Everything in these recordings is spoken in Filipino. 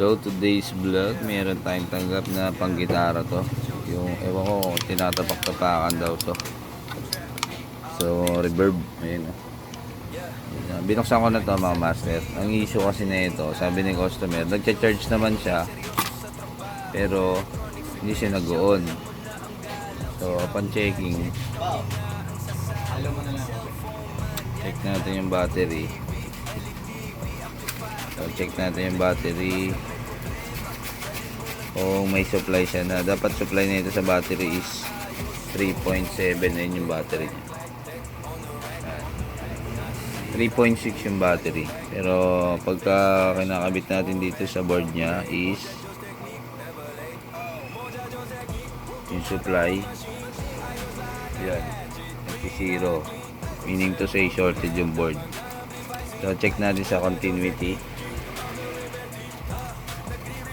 So today's vlog, meron tayong tanggap na panggitara to. Yung ewan ko, tinatapak-tapakan daw to. So reverb, ayun o. Binuksan ko na to mga master. Ang issue kasi na ito, sabi ni customer, nagcha-charge naman siya, pero hindi siya nag-on. So upon checking, check natin yung battery. So check natin yung battery kung may supply siya na. Dapat supply na ito sa battery is 3.7. Ayun yung battery niya, 3.6 yung battery. Pero pagka kinakabit natin dito sa board niya is yung supply, yan, 0, meaning to say shorted yung board. So check natin sa continuity.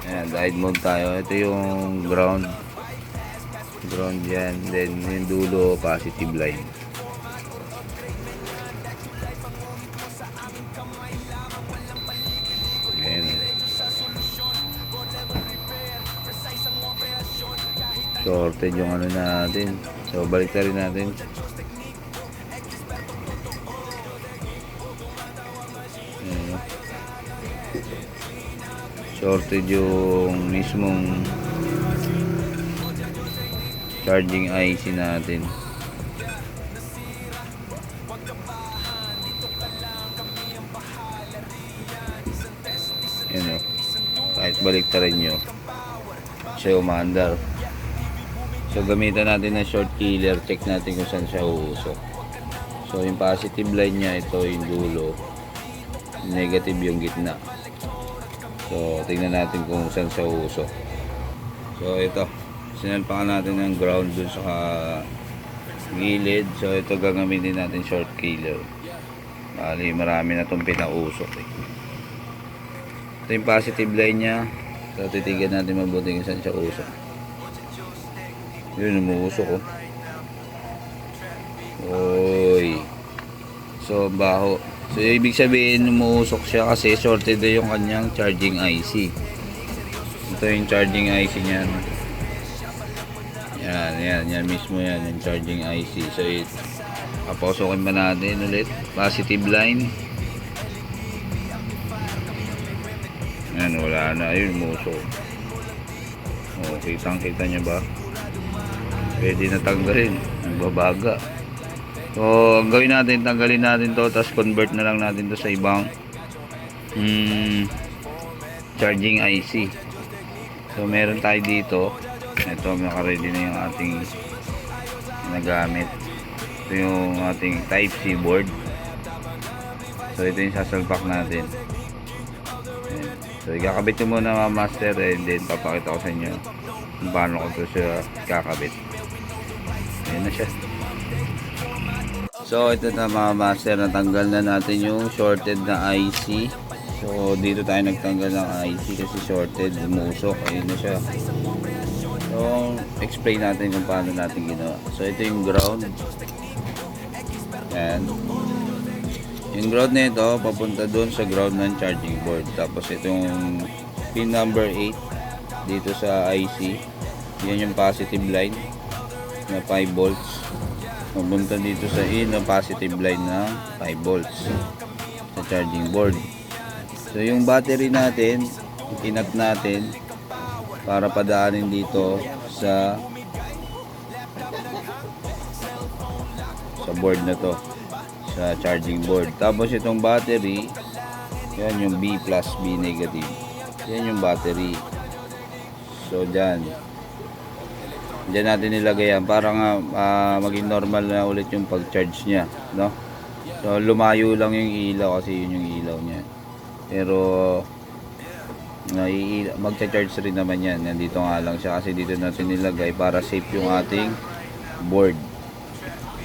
Ayan, diode mode tayo. Ito yung ground yan, then yung dulo positive line. Ayan, shorted yung ano natin. So balik na rin natin. Ayan, shorted yung mismong charging IC natin. Ayan o, kahit baliktarin nyo, siya umaandar. So gamitan natin ng short killer. Check natin kung saan siya uusok. So yung positive line nya, ito yung dulo, negative yung gitna. So tingnan natin kung saan siya uusok. So ito, sinalpakan natin ng ground dun sa gilid. So ito gagamitin natin short killer. Bali marami na itong pinausok eh. Ito yung positive line nya. So titigan natin mabuti kung saan siya usok. Yun, umuusok oh. Oy. So baho. So ibig sabihin umuusok siya kasi shorted yung kanyang charging IC. Ito yung charging IC niyan. Yan mismo yan, yung charging IC. So paposokin pa natin ulit positive line. Yan, wala na. Ayun, umusok. Oh, kitang-kita niya ba? Pwede na tanggalin. Nagbabaga. So ang gawin natin, tanggalin natin to, tapos convert na lang natin to sa ibang charging IC. So meron tayo dito. Ito, naka-ready na yung ating nagamit. Ito yung ating type C board. So ito yung sasalpak natin. Ayan. So ikakabit nyo muna mga master, and then papakita ko sa inyo kung paano ko ito siya kakabit. Ayan na siya. So ito na mga master, natanggal na natin yung shorted na IC. So dito tayo nagtanggal ng IC kasi shorted, umusok. Ayun na siya. So explain natin kung paano natin ginawa. So ito yung ground. Ayan. Yung ground na ito papunta doon sa ground ng charging board. Tapos itong pin number 8 dito sa IC, yan yung positive line na 5 volts. Papunta dito sa in na positive line na 5 volts sa charging board. So yung battery natin, kinat natin para padaanin dito sa board na to, sa charging board. Tapos itong battery, yan yung B plus B negative, yan yung battery. So dyan natin nilagay yan para nga maging normal na ulit yung pag-charge nya, no? So lumayo lang yung ilaw kasi yun yung ilaw nya, pero magcha-charge rin naman yan. Nandito nga lang siya kasi dito natin nilagay para safe yung ating board.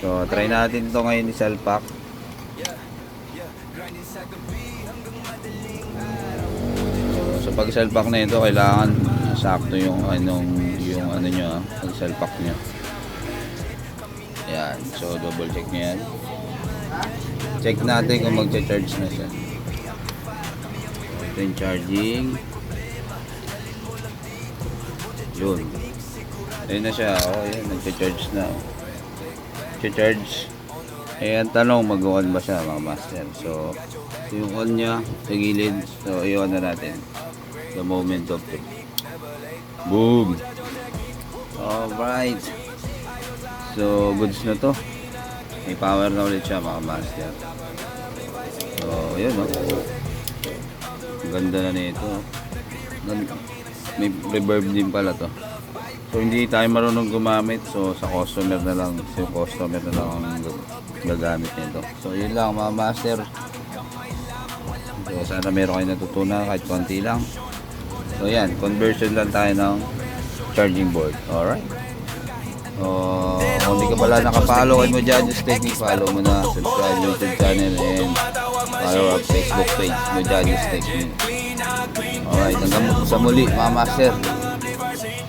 So try natin ito ngayon isalpak. So pag salpak na ito, kailangan sakto yung ano nyo, pagsalpak nyo. Yan, so double check nyo yan. Check natin kung magcha-charge na siya. Ito yung charging. Yun. Ayun na siya. Oh, yan. Nag-charge na. Charge. Eh, ang tanong, mag-on ba siya mga master? So, yung on niya sa gilid. So, i-on na natin. The moment of truth. Boom! Alright. So, goods na to. May power na ulit siya mga master. So, yun o. Ganda na nito. Ganda. May reverb din pala to. So, hindi tayo marunong gumamit. So, sa customer na lang. So, customer na lang ang gagamit nito. So, yun lang mga master. So, sana meron kayo natutunan kahit konti lang. So, yan. Conversion lang tayo ng charging board. Alright. Kung hindi ka pala nakapollow kay Mojadis Technique, follow mo na, subscribe mo YouTube channel and follow our Facebook page Mojadis Technique. Alright, hanggang sa muli mga master.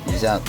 Peace out.